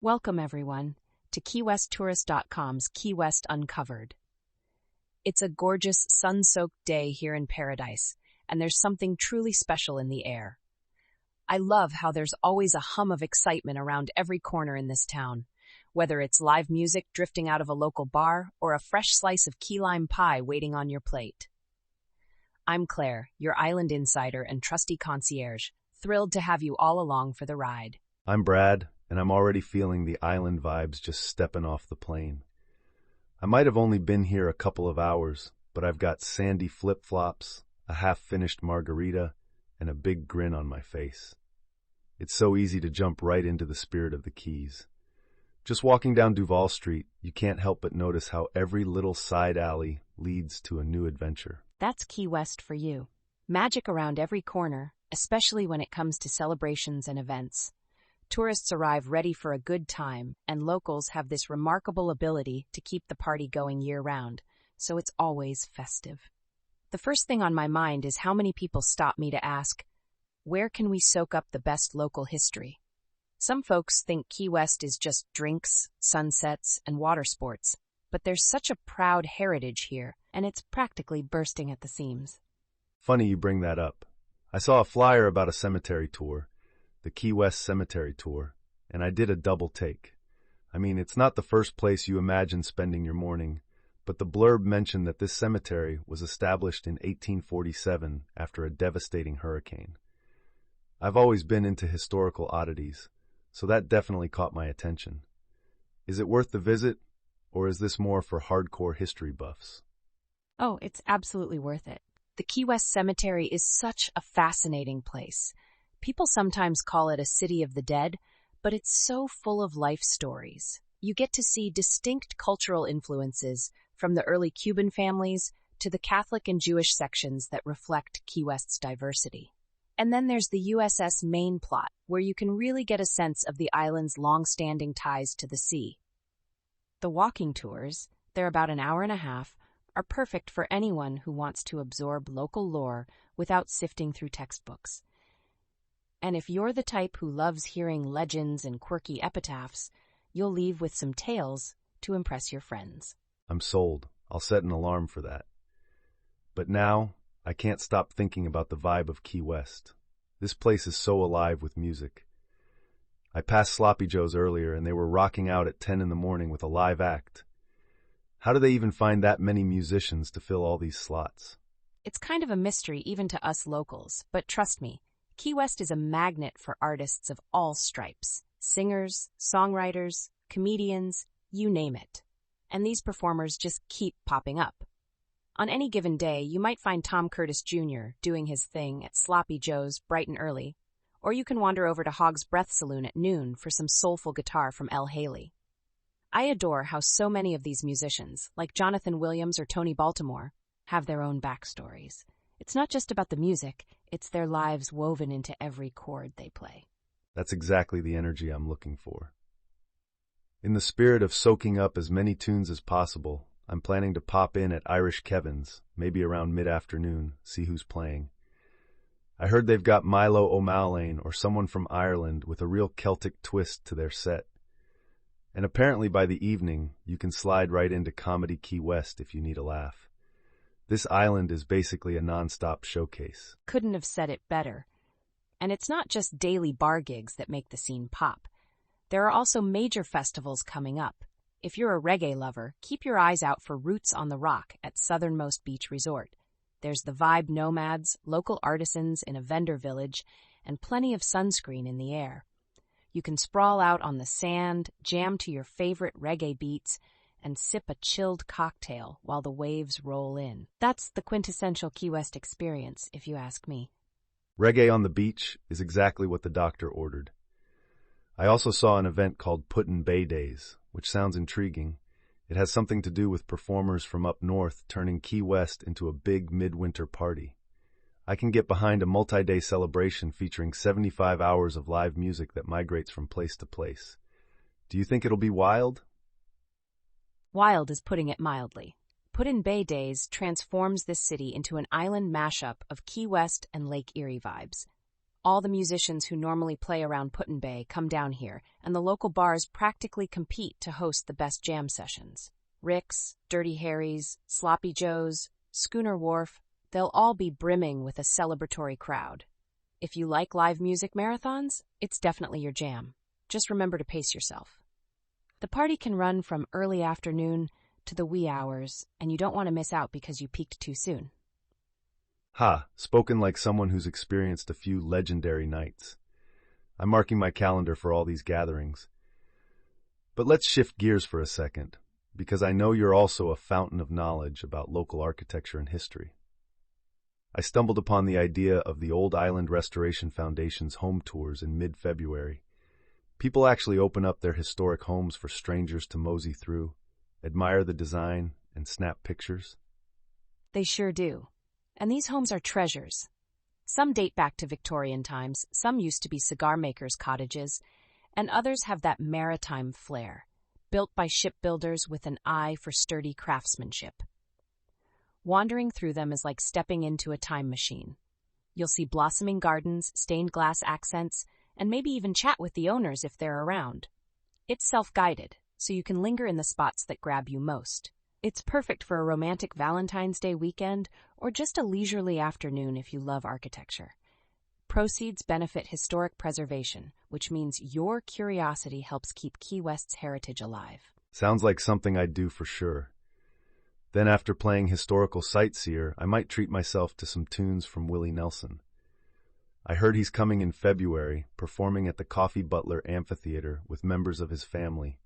Welcome, everyone, to KeyWestTourist.com's Key West Uncovered. It's a gorgeous, sun-soaked day here in paradise, and there's something truly special in the air. I love how there's always a hum of excitement around every corner in this town, whether it's live music drifting out of a local bar or a fresh slice of key lime pie waiting on your plate. I'm Claire, your island insider and trusty concierge, thrilled to have you all along for the ride. I'm Brad, and I'm already feeling the island vibes just stepping off the plane. I might have only been here a couple of hours, but I've got sandy flip-flops, a half-finished margarita, and a big grin on my face. It's so easy to jump right into the spirit of the Keys. Just walking down Duval Street, you can't help but notice how every little side alley leads to a new adventure. That's Key West for you. Magic around every corner, especially when it comes to celebrations and events. Tourists arrive ready for a good time, and locals have this remarkable ability to keep the party going year-round, so it's always festive. The first thing on my mind is how many people stop me to ask, where can we soak up the best local history? Some folks think Key West is just drinks, sunsets, and water sports, but there's such a proud heritage here, and it's practically bursting at the seams. Funny you bring that up. I saw a flyer about a cemetery tour, the Key West Cemetery Tour, and I did a double take. I mean, it's not the first place you imagine spending your morning, but the blurb mentioned that this cemetery was established in 1847 after a devastating hurricane. I've always been into historical oddities, so that definitely caught my attention. Is it worth the visit, or is this more for hardcore history buffs? Oh, it's absolutely worth it. The Key West Cemetery is such a fascinating place. People sometimes call it a city of the dead, but it's so full of life stories. You get to see distinct cultural influences from the early Cuban families to the Catholic and Jewish sections that reflect Key West's diversity. And then there's the USS Maine Plot, where you can really get a sense of the island's long-standing ties to the sea. The walking tours, they're about an hour and a half, are perfect for anyone who wants to absorb local lore without sifting through textbooks. And if you're the type who loves hearing legends and quirky epitaphs, you'll leave with some tales to impress your friends. I'm sold. I'll set an alarm for that. But now, I can't stop thinking about the vibe of Key West. This place is so alive with music. I passed Sloppy Joe's earlier, and they were rocking out at 10 in the morning with a live act. How do they even find that many musicians to fill all these slots? It's kind of a mystery even to us locals, but trust me, Key West is a magnet for artists of all stripes. Singers, songwriters, comedians, you name it. And these performers just keep popping up. On any given day, you might find Tom Curtis Jr. doing his thing at Sloppy Joe's bright and early, or you can wander over to Hog's Breath Saloon at noon for some soulful guitar from El Haley. I adore how so many of these musicians, like Jonathan Williams or Tony Baltimore, have their own backstories. It's not just about the music, it's their lives woven into every chord they play. That's exactly the energy I'm looking for. In the spirit of soaking up as many tunes as possible, I'm planning to pop in at Irish Kevin's, maybe around mid-afternoon, see who's playing. I heard they've got Milo O'Malley or someone from Ireland with a real Celtic twist to their set. And apparently by the evening, you can slide right into Comedy Key West if you need a laugh. This island is basically a non-stop showcase. Couldn't have said it better. And it's not just daily bar gigs that make the scene pop. There are also major festivals coming up. If you're a reggae lover, keep your eyes out for Roots on the Rock at Southernmost Beach Resort. There's the Vibe Nomads, local artisans in a vendor village, and plenty of sunscreen in the air. You can sprawl out on the sand, jam to your favorite reggae beats, and sip a chilled cocktail while the waves roll in. That's the quintessential Key West experience, if you ask me. Reggae on the beach is exactly what the doctor ordered. I also saw an event called Put-in Bay Days, which sounds intriguing. It has something to do with performers from up north turning Key West into a big midwinter party. I can get behind a multi-day celebration featuring 75 hours of live music that migrates from place to place. Do you think it'll be wild? Wild is putting it mildly. Put-in Bay Days transforms this city into an island mashup of Key West and Lake Erie vibes. All the musicians who normally play around Put-in-Bay come down here, and the local bars practically compete to host the best jam sessions. Rick's, Dirty Harry's, Sloppy Joe's, Schooner Wharf, they'll all be brimming with a celebratory crowd. If you like live music marathons, it's definitely your jam. Just remember to pace yourself. The party can run from early afternoon to the wee hours, and you don't want to miss out because you peaked too soon. Ha, spoken like someone who's experienced a few legendary nights. I'm marking my calendar for all these gatherings. But let's shift gears for a second, because I know you're also a fountain of knowledge about local architecture and history. I stumbled upon the idea of the Old Island Restoration Foundation's home tours in mid-February. People actually open up their historic homes for strangers to mosey through, admire the design, and snap pictures. They sure do. And these homes are treasures. Some date back to Victorian times, some used to be cigar makers' cottages, and others have that maritime flair, built by shipbuilders with an eye for sturdy craftsmanship. Wandering through them is like stepping into a time machine. You'll see blossoming gardens, stained glass accents, and maybe even chat with the owners if they're around. It's self-guided, so you can linger in the spots that grab you most. It's perfect for a romantic Valentine's Day weekend or just a leisurely afternoon if you love architecture. Proceeds benefit historic preservation, which means your curiosity helps keep Key West's heritage alive. Sounds like something I'd do for sure. Then after playing historical sightseer, I might treat myself to some tunes from Willie Nelson. I heard he's coming in February, performing at the Coffee Butler Amphitheater with members of his family.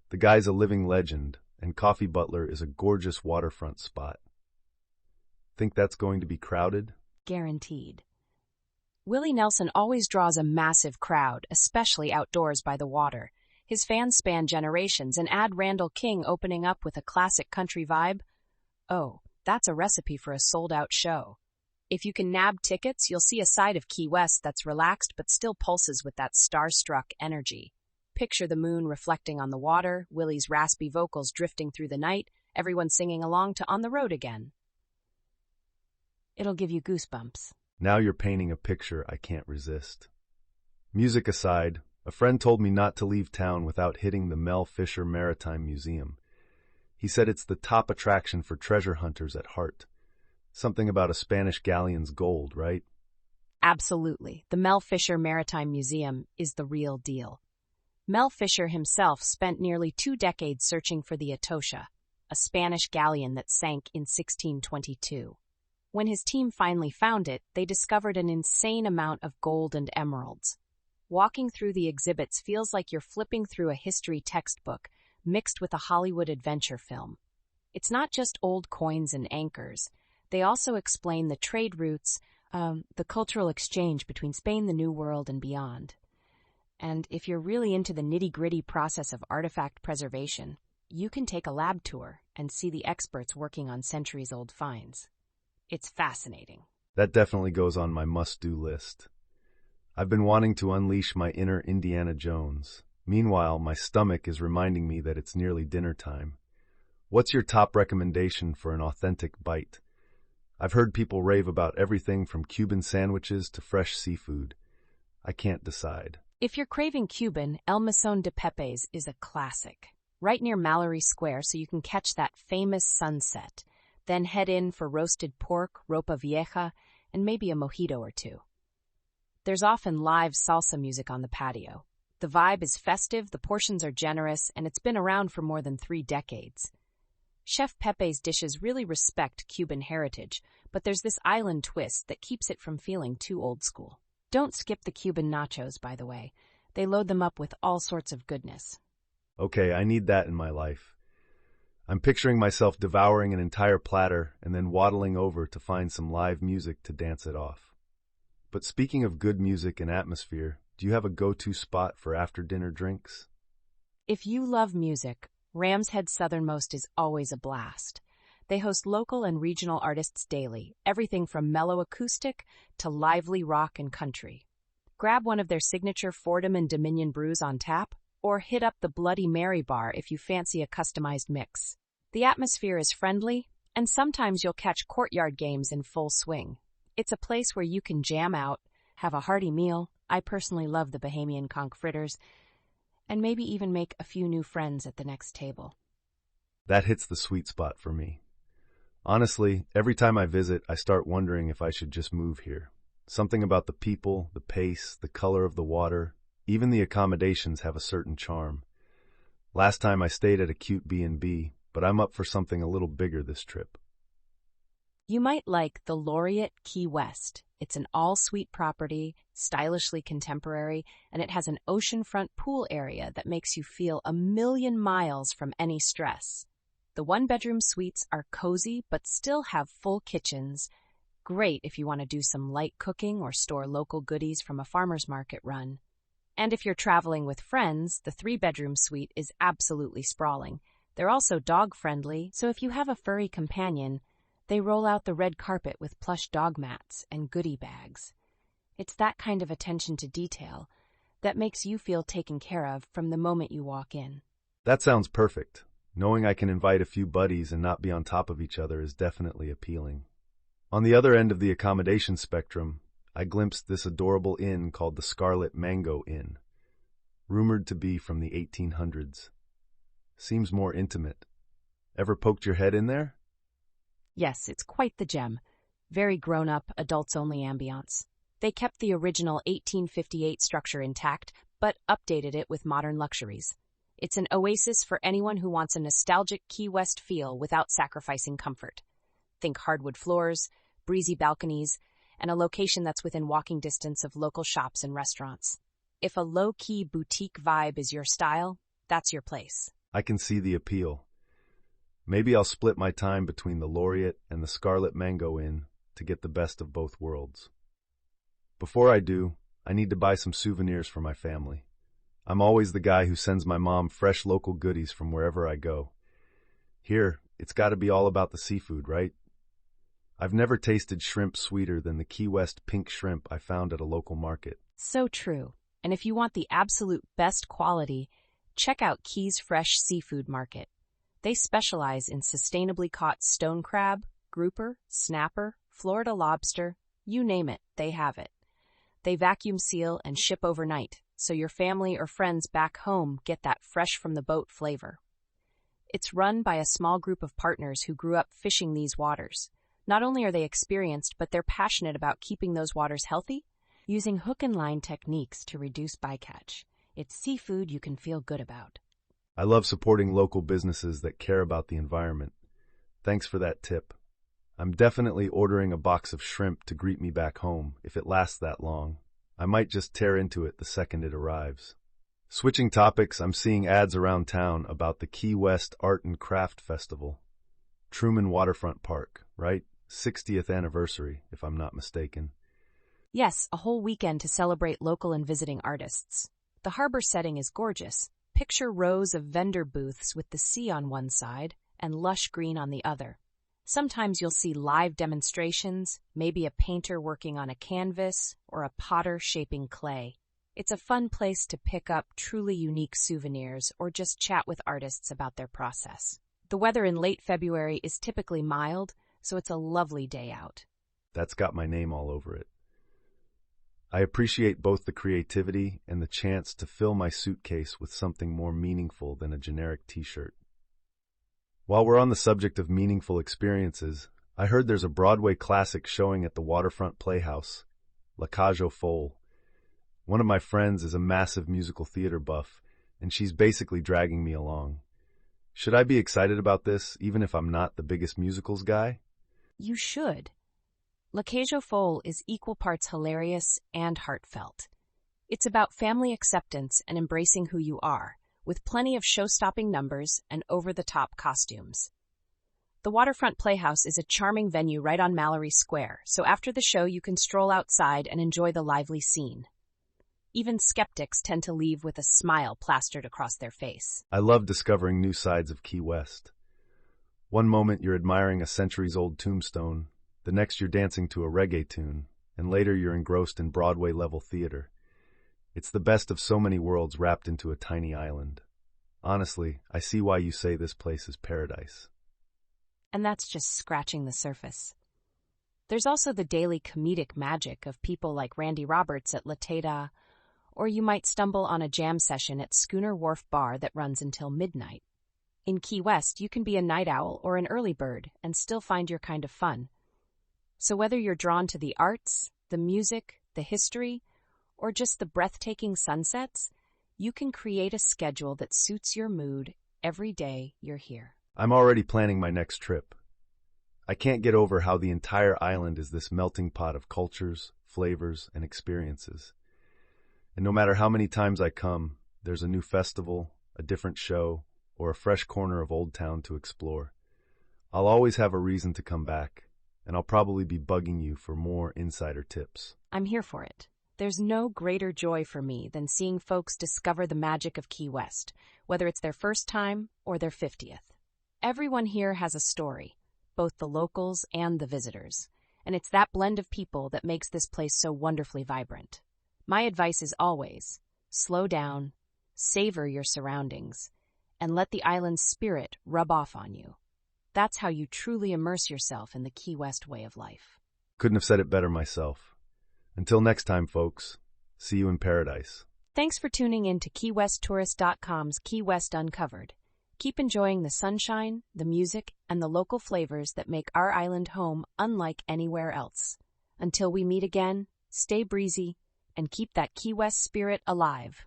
The guy's a living legend, and Coffee Butler is a gorgeous waterfront spot. Think that's going to be crowded? Guaranteed. Willie Nelson always draws a massive crowd, especially outdoors by the water. His fans span generations, and add Randall King opening up with a classic country vibe. Oh, that's a recipe for a sold-out show. If you can nab tickets, you'll see a side of Key West that's relaxed but still pulses with that starstruck energy. Picture the moon reflecting on the water, Willie's raspy vocals drifting through the night, everyone singing along to On the Road Again. It'll give you goosebumps. Now you're painting a picture I can't resist. Music aside, a friend told me not to leave town without hitting the Mel Fisher Maritime Museum. He said it's the top attraction for treasure hunters at heart. Something about a Spanish galleon's gold, right? Absolutely. The Mel Fisher Maritime Museum is the real deal. Mel Fisher himself spent nearly 2 decades searching for the Atocha, a Spanish galleon that sank in 1622. When his team finally found it, they discovered an insane amount of gold and emeralds. Walking through the exhibits feels like you're flipping through a history textbook mixed with a Hollywood adventure film. It's not just old coins and anchors. They also explain the trade routes, the cultural exchange between Spain, the New World, and beyond. And if you're really into the nitty-gritty process of artifact preservation, you can take a lab tour and see the experts working on centuries-old finds. It's fascinating. That definitely goes on my must-do list. I've been wanting to unleash my inner Indiana Jones. Meanwhile, my stomach is reminding me that it's nearly dinner time. What's your top recommendation for an authentic bite? I've heard people rave about everything from Cuban sandwiches to fresh seafood. I can't decide. If you're craving Cuban, El Meson De Pepe's is a classic. Right near Mallory Square so you can catch that famous sunset. Then head in for roasted pork, ropa vieja, and maybe a mojito or two. There's often live salsa music on the patio. The vibe is festive, the portions are generous, and it's been around for more than 3 decades. Chef Pepe's dishes really respect Cuban heritage, but there's this island twist that keeps it from feeling too old school. Don't skip the Cuban nachos, by the way. They load them up with all sorts of goodness. Okay, I need that in my life. I'm picturing myself devouring an entire platter and then waddling over to find some live music to dance it off. But speaking of good music and atmosphere, do you have a go-to spot for after-dinner drinks? If you love music, Ram's Head Southernmost is always a blast. They host local and regional artists daily, everything from mellow acoustic to lively rock and country. Grab one of their signature Fordham and Dominion brews on tap, or hit up the Bloody Mary bar if you fancy a customized mix. The atmosphere is friendly, and sometimes you'll catch courtyard games in full swing. It's a place where you can jam out, have a hearty meal. I personally love the Bahamian conch fritters, and maybe even make a few new friends at the next table. That hits the sweet spot for me. Honestly, every time I visit, I start wondering if I should just move here. Something about the people, the pace, the color of the water, even the accommodations have a certain charm. Last time I stayed at a cute B&B, but I'm up for something a little bigger this trip. You might like the Laureate Key West. It's an all-suite property, stylishly contemporary, and it has an oceanfront pool area that makes you feel a million miles from any stress. The one-bedroom suites are cozy but still have full kitchens. Great if you want to do some light cooking or store local goodies from a farmer's market run. And if you're traveling with friends, the three-bedroom suite is absolutely sprawling. They're also dog-friendly, so if you have a furry companion, they roll out the red carpet with plush dog mats and goodie bags. It's that kind of attention to detail that makes you feel taken care of from the moment you walk in. That sounds perfect. Knowing I can invite a few buddies and not be on top of each other is definitely appealing. On the other end of the accommodation spectrum, I glimpsed this adorable inn called the Scarlet Mango Inn, rumored to be from the 1800s. Seems more intimate. Ever poked your head in there? Yes, it's quite the gem. Very grown-up, adults-only ambiance. They kept the original 1858 structure intact, but updated it with modern luxuries. It's an oasis for anyone who wants a nostalgic Key West feel without sacrificing comfort. Think hardwood floors, breezy balconies, and a location that's within walking distance of local shops and restaurants. If a low-key boutique vibe is your style, that's your place. I can see the appeal. Maybe I'll split my time between the Laureate and the Scarlet Mango Inn to get the best of both worlds. Before I do, I need to buy some souvenirs for my family. I'm always the guy who sends my mom fresh local goodies from wherever I go. Here, it's got to be all about the seafood, right? I've never tasted shrimp sweeter than the Key West pink shrimp I found at a local market. So true. And if you want the absolute best quality, check out Key's Fresh Seafood Market. They specialize in sustainably caught stone crab, grouper, snapper, Florida lobster, you name it, they have it. They vacuum seal and ship overnight, so your family or friends back home get that fresh from the boat flavor. It's run by a small group of partners who grew up fishing these waters. Not only are they experienced, but they're passionate about keeping those waters healthy, using hook and line techniques to reduce bycatch. It's seafood you can feel good about. I love supporting local businesses that care about the environment. Thanks for that tip. I'm definitely ordering a box of shrimp to greet me back home if it lasts that long. I might just tear into it the second it arrives. Switching topics, I'm seeing ads around town about the Key West Art and Craft Festival. Truman Waterfront Park, right? 60th anniversary, if I'm not mistaken. Yes, a whole weekend to celebrate local and visiting artists. The harbor setting is gorgeous. Picture rows of vendor booths with the sea on one side and lush green on the other. Sometimes you'll see live demonstrations, maybe a painter working on a canvas or a potter shaping clay. It's a fun place to pick up truly unique souvenirs or just chat with artists about their process. The weather in late February is typically mild, so it's a lovely day out. That's got my name all over it. I appreciate both the creativity and the chance to fill my suitcase with something more meaningful than a generic t-shirt. While we're on the subject of meaningful experiences, I heard there's a Broadway classic showing at the Waterfront Playhouse, La Cage aux Folles. One of my friends is a massive musical theater buff, and she's basically dragging me along. Should I be excited about this, even if I'm not the biggest musicals guy? You should. La Cage aux Folles is equal parts hilarious and heartfelt. It's about family acceptance and embracing who you are, with plenty of show-stopping numbers and over-the-top costumes. The Waterfront Playhouse is a charming venue right on Mallory Square, so after the show you can stroll outside and enjoy the lively scene. Even skeptics tend to leave with a smile plastered across their face. I love discovering new sides of Key West. One moment you're admiring a centuries-old tombstone, the next you're dancing to a reggae tune, and later you're engrossed in Broadway-level theater. It's the best of so many worlds wrapped into a tiny island. Honestly, I see why you say this place is paradise. And that's just scratching the surface. There's also the daily comedic magic of people like Randy Roberts at La Teta, or you might stumble on a jam session at Schooner Wharf Bar that runs until midnight. In Key West, you can be a night owl or an early bird and still find your kind of fun. So whether you're drawn to the arts, the music, the history, or just the breathtaking sunsets, you can create a schedule that suits your mood every day you're here. I'm already planning my next trip. I can't get over how the entire island is this melting pot of cultures, flavors, and experiences. And no matter how many times I come, there's a new festival, a different show, or a fresh corner of Old Town to explore. I'll always have a reason to come back, and I'll probably be bugging you for more insider tips. I'm here for it. There's no greater joy for me than seeing folks discover the magic of Key West, whether it's their first time or their 50th. Everyone here has a story, both the locals and the visitors, and it's that blend of people that makes this place so wonderfully vibrant. My advice is always, slow down, savor your surroundings, and let the island's spirit rub off on you. That's how you truly immerse yourself in the Key West way of life. Couldn't have said it better myself. Until next time, folks, see you in paradise. Thanks for tuning in to KeyWestTourist.com's Key West Uncovered. Keep enjoying the sunshine, the music, and the local flavors that make our island home unlike anywhere else. Until we meet again, stay breezy and keep that Key West spirit alive.